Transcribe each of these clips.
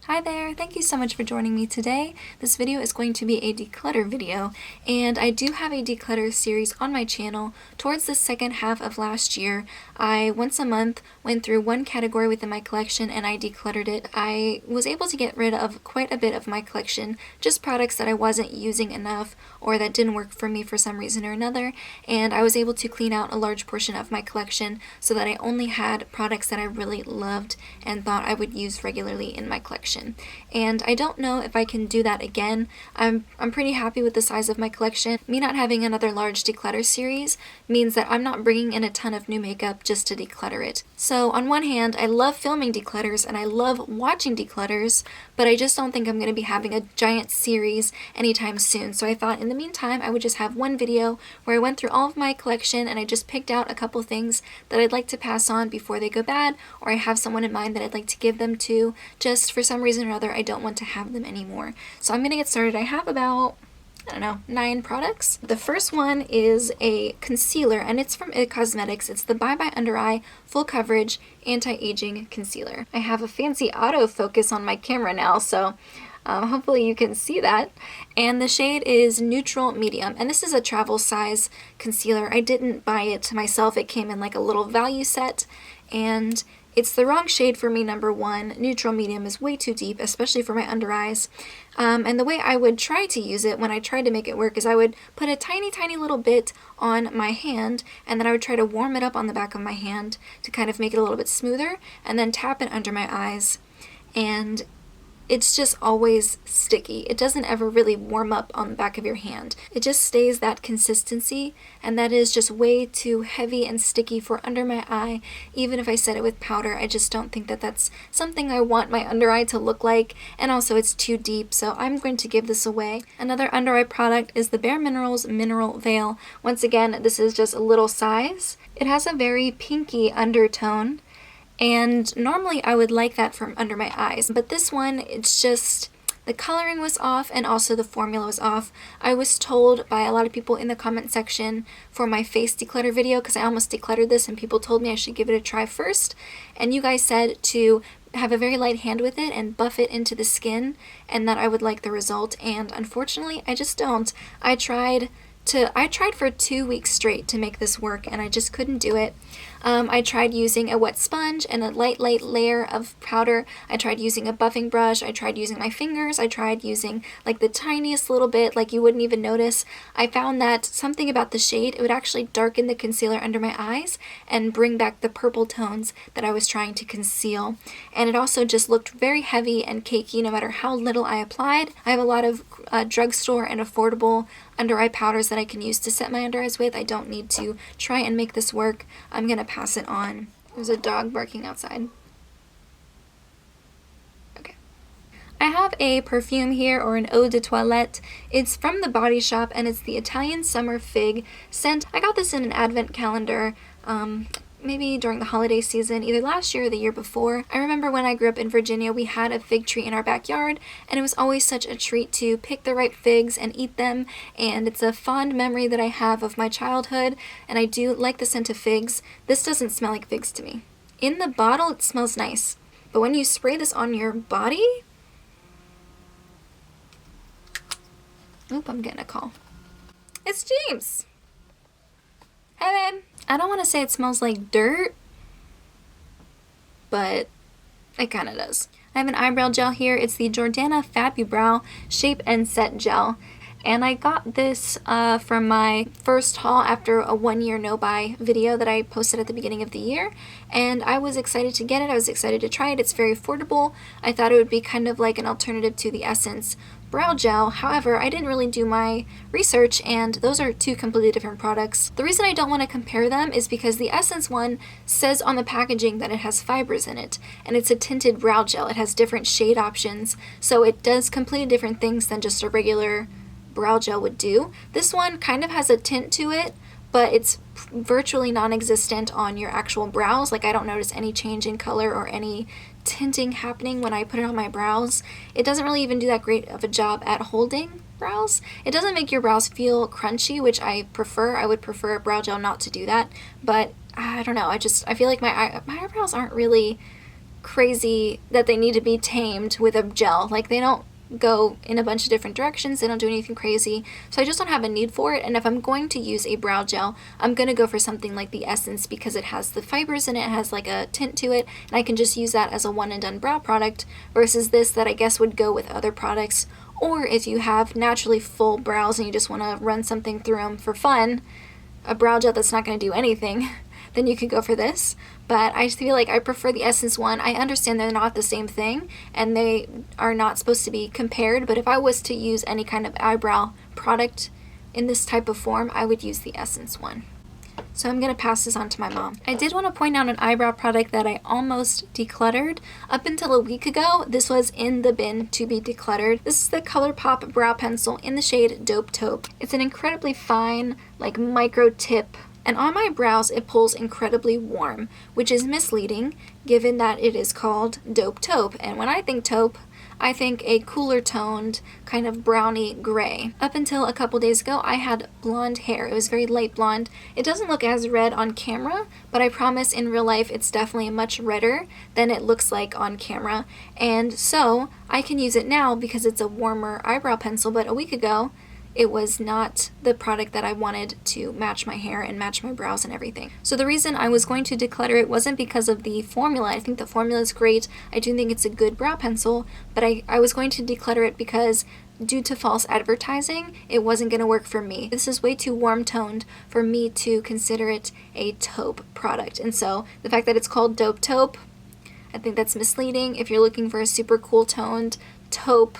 Hi there, thank you so much for joining me today. This video is going to be a declutter video, and I do have a declutter series on my channel. Towards the second half of last year, I once a month went through one category within my collection and I decluttered it. I was able to get rid of quite a bit of my collection, just products that I wasn't using enough or that didn't work for me for some reason or another, and I was able to clean out a large portion of my collection so that I only had products that I really loved and thought I would use regularly in my collection. And I don't know if I can do that again. I'm pretty happy with the size of my collection. Me not having another large declutter series means that I'm not bringing in a ton of new makeup just to declutter it. So on one hand, I love filming declutters and I love watching declutters, but I just don't think I'm going to be having a giant series anytime soon. So I thought in the meantime I would just have one video where I went through all of my collection and I just picked out a couple things that I'd like to pass on before they go bad, or I have someone in mind that I'd like to give them to, just for some reason or other I don't want to have them anymore. So I'm going to get started. I have about, I don't know, 9 products. The first one is a concealer, and it's from IT Cosmetics. It's the Bye Bye Under Eye Full Coverage Anti-Aging Concealer. I have a fancy autofocus on my camera now, so hopefully you can see that. And the shade is Neutral Medium, and this is a travel size concealer. I didn't buy it myself. It came in like a little value set, and it's the wrong shade for me, number one. Neutral Medium is way too deep, especially for my under eyes. And the way I would try to use it when I tried to make it work is I would put a tiny, tiny little bit on my hand, and then I would try to warm it up on the back of my hand to kind of make it a little bit smoother, and then tap it under my eyes. And it's just always sticky. It doesn't ever really warm up on the back of your hand. It just stays that consistency, and that is just way too heavy and sticky for under my eye. Even if I set it with powder, I just don't think that that's something I want my under eye to look like, and also it's too deep, so I'm going to give this away. Another under eye product is the Bare Minerals Mineral Veil. Once again, this is just a little size. It has a very pinky undertone, and normally I would like that from under my eyes, but this one, it's just, the coloring was off and also the formula was off. I was told by a lot of people in the comment section for my face declutter video, because I almost decluttered this and people told me I should give it a try first, and you guys said to have a very light hand with it and buff it into the skin and that I would like the result, and unfortunately I just don't. I tried for 2 weeks straight to make this work and I just couldn't do it. I tried using a wet sponge and a light layer of powder. I tried using a buffing brush. I tried using my fingers. I tried using like the tiniest little bit, like you wouldn't even notice. I found that something about the shade, it would actually darken the concealer under my eyes and bring back the purple tones that I was trying to conceal. And it also just looked very heavy and cakey no matter how little I applied. I have a lot of drugstore and affordable under eye powders that I can use to set my under eyes with. I don't need to try and make this work. I'm gonna pass it on. There's a dog barking outside. Okay. I have a perfume here, or an eau de toilette. It's from the Body Shop and it's the Italian Summer Fig scent. I got this in an advent calendar maybe during the holiday season, either last year or the year before. I remember when I grew up in Virginia, we had a fig tree in our backyard, and it was always such a treat to pick the ripe figs and eat them, and it's a fond memory that I have of my childhood, and I do like the scent of figs. This doesn't smell like figs to me. In the bottle, it smells nice, but when you spray this on your body... Oop, I'm getting a call. It's James! Hey, babe. I don't want to say it smells like dirt, but it kind of does. I have an eyebrow gel here. It's the Jordana Brow Shape and Set Gel. And I got this from my first haul after a 1-year no-buy video that I posted at the beginning of the year. And I was excited to get it. I was excited to try it. It's very affordable. I thought it would be kind of like an alternative to the Essence Brow Gel. However, I didn't really do my research, and those are two completely different products. The reason I don't want to compare them is because the Essence one says on the packaging that it has fibers in it, and it's a tinted brow gel. It has different shade options, so it does completely different things than just a regular brow gel would do. This one kind of has a tint to it, but it's virtually non-existent on your actual brows. Like, I don't notice any change in color or any tinting happening when I put it on my brows. It doesn't really even do that great of a job at holding brows. It doesn't make your brows feel crunchy, which I prefer. I would prefer a brow gel not to do that, but I don't know. I feel like my eyebrows aren't really crazy that they need to be tamed with a gel. Like, they don't go in a bunch of different directions, they don't do anything crazy, so I just don't have a need for it. And if I'm going to use a brow gel, I'm gonna go for something like the Essence because it has the fibers in it, has like a tint to it, and I can just use that as a one and done brow product, versus this that I guess would go with other products. Or if you have naturally full brows and you just want to run something through them for fun, a brow gel that's not going to do anything, then you could go for this. But I feel like I prefer the Essence one. I understand they're not the same thing and they are not supposed to be compared, but if I was to use any kind of eyebrow product in this type of form, I would use the Essence one. So I'm going to pass this on to my mom. I did want to point out an eyebrow product that I almost decluttered. Up until a week ago, this was in the bin to be decluttered. This is the Colourpop Brow Pencil in the shade Dope Taupe. It's an incredibly fine, like micro tip, and on my brows it pulls incredibly warm, which is misleading given that it is called Dope Taupe. And when I think taupe, I think a cooler toned kind of browny gray. Up until a couple days ago, I had blonde hair. It was very light blonde. It doesn't look as red on camera, but I promise in real life it's definitely much redder than it looks like on camera. And so I can use it now because it's a warmer eyebrow pencil, but a week ago it was not the product that I wanted to match my hair and match my brows and everything. So the reason I was going to declutter it wasn't because of the formula. I think the formula is great. I do think it's a good brow pencil, but I was going to declutter it because due to false advertising, it wasn't going to work for me. This is way too warm toned for me to consider it a taupe product. And so the fact that it's called Dope Taupe, I think that's misleading. If you're looking for a super cool toned taupe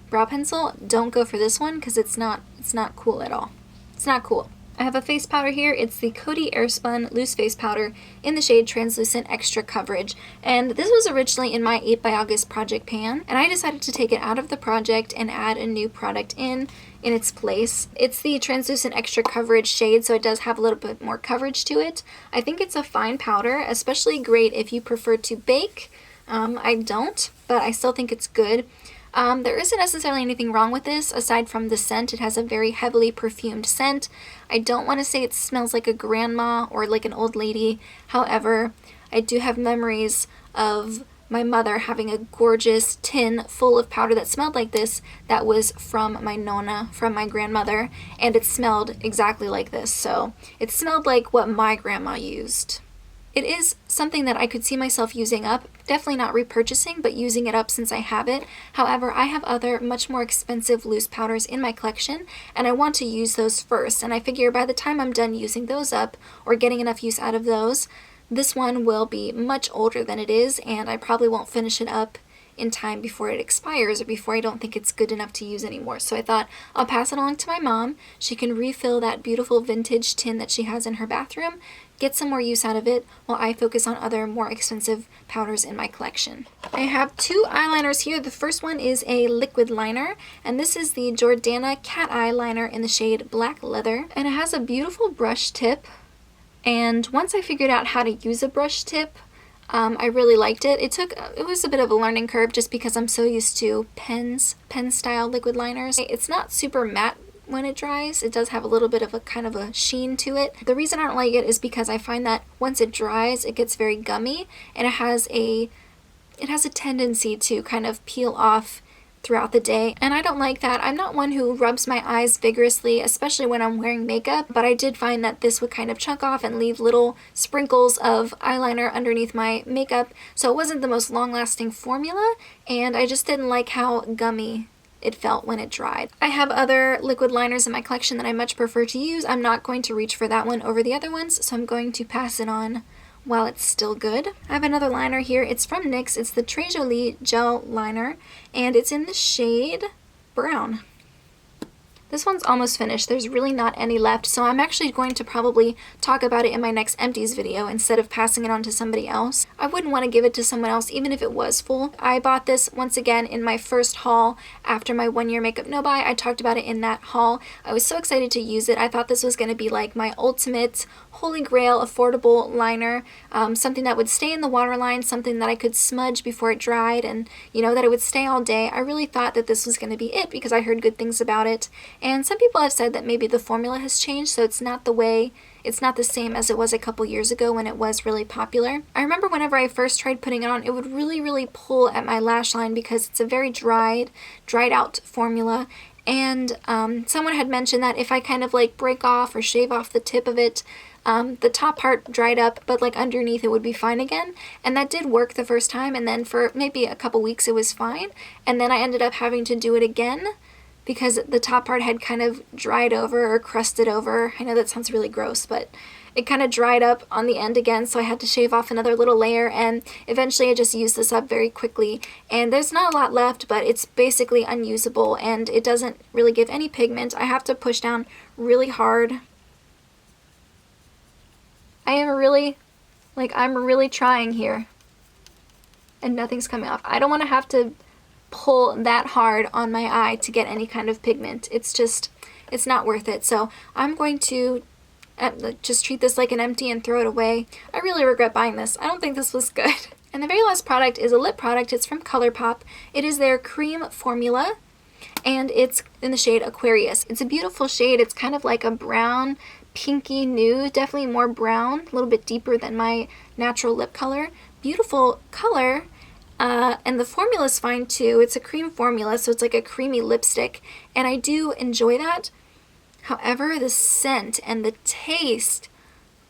brow pencil, don't go for this one because it's not cool at all. It's not cool. I have a face powder here. It's the Coty Airspun Loose Face Powder in the shade Translucent Extra Coverage. And this was originally in my 8 by August project pan, and I decided to take it out of the project and add a new product in its place. It's the Translucent Extra Coverage shade, so it does have a little bit more coverage to it. I think it's a fine powder, especially great if you prefer to bake. I don't, but I still think it's good. There isn't necessarily anything wrong with this aside from the scent. It has a very heavily perfumed scent. I don't want to say it smells like a grandma or like an old lady. However, I do have memories of my mother having a gorgeous tin full of powder that smelled like this that was from my nonna, from my grandmother, and it smelled exactly like this. So it smelled like what my grandma used. It is something that I could see myself using up, definitely not repurchasing, but using it up since I have it. However, I have other much more expensive loose powders in my collection, and I want to use those first. And I figure by the time I'm done using those up, or getting enough use out of those, this one will be much older than it is, and I probably won't finish it up in time before it expires or before I don't think it's good enough to use anymore. So I thought I'll pass it along to my mom. She can refill that beautiful vintage tin that she has in her bathroom, get some more use out of it while I focus on other more expensive powders in my collection. I have two eyeliners here. The first one is a liquid liner, and this is the Jordana Cat Eye Liner in the shade Black Leather, and it has a beautiful brush tip. And once I figured out how to use a brush tip, I really liked it. It was a bit of a learning curve just because I'm so used to pen style liquid liners. It's not super matte when it dries. It does have a little bit of a kind of a sheen to it. The reason I don't like it is because I find that once it dries, it gets very gummy, and it has a tendency to kind of peel off throughout the day, and I don't like that. I'm not one who rubs my eyes vigorously, especially when I'm wearing makeup, but I did find that this would kind of chunk off and leave little sprinkles of eyeliner underneath my makeup, so it wasn't the most long-lasting formula, and I just didn't like how gummy it felt when it dried. I have other liquid liners in my collection that I much prefer to use. I'm not going to reach for that one over the other ones, so I'm going to pass it on while it's still good. I have another liner here. It's from NYX. It's the Jolie Gel Liner, and it's in the shade Brown. This one's almost finished. There's really not any left, so I'm actually going to probably talk about it in my next empties video instead of passing it on to somebody else. I wouldn't want to give it to someone else even if it was full. I bought this once again in my first haul after my 1 year makeup no buy. I talked about it in that haul. I was so excited to use it. I thought this was going to be like my ultimate holy grail affordable liner, something that would stay in the waterline, something that I could smudge before it dried, and you know, that it would stay all day. I really thought that this was going to be it because I heard good things about it, And some people have said that maybe the formula has changed, so it's not the same as it was a couple years ago when it was really popular. I remember whenever I first tried putting it on, it would really pull at my lash line because it's a very dried out formula. And someone had mentioned that if I kind of like break off or shave off the tip of it, the top part dried up, but like underneath it would be fine again. And that did work the first time, and then for maybe a couple weeks it was fine. And then I ended up having to do it again because the top part had kind of dried over or crusted over. I know that sounds really gross, but it kind of dried up on the end again, so I had to shave off another little layer, and eventually I just used this up very quickly. And there's not a lot left, but it's basically unusable, and it doesn't really give any pigment. I have to push down really hard. I'm really trying here, and nothing's coming off. I don't want to have to pull that hard on my eye to get any kind of pigment. It's not worth it. So I'm going to just treat this like an empty and throw it away. I really regret buying this. I don't think this was good. And the very last product is a lip product. It's from Colourpop. It is their Creme formula, and it's in the shade Aquarius. It's a beautiful shade. It's kind of like a brown, pinky nude, definitely more brown, a little bit deeper than my natural lip color. Beautiful color. And the formula is fine too. It's a cream formula, so it's like a creamy lipstick, and I do enjoy that. However, the scent and the taste,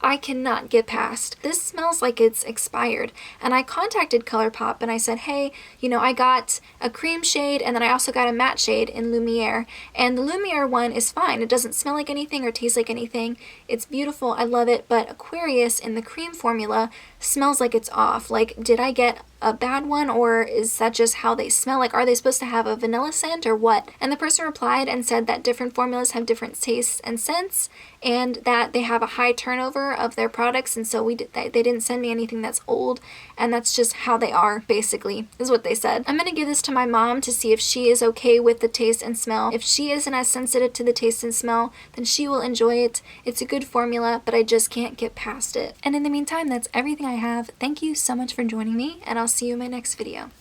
I cannot get past. This smells like it's expired. And I contacted Colourpop and I said, hey, you know, I got a cream shade and then I also got a matte shade in Lumiere. And the Lumiere one is fine. It doesn't smell like anything or taste like anything. It's beautiful. I love it. But Aquarius in the cream formula smells like it's off. Like, did I get a bad one, or is that just how they smell? Like, are they supposed to have a vanilla scent or what? And the person replied and said that different formulas have different tastes and scents, and that they have a high turnover of their products, and so they didn't send me anything that's old, and that's just how they are, basically, is what they said. I'm gonna give this to my mom to see if she is okay with the taste and smell. If she isn't as sensitive to the taste and smell, then she will enjoy it. It's a good formula, but I just can't get past it. And in the meantime, that's everything I have. Thank you so much for joining me, and I'll see you in my next video.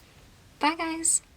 Bye, guys!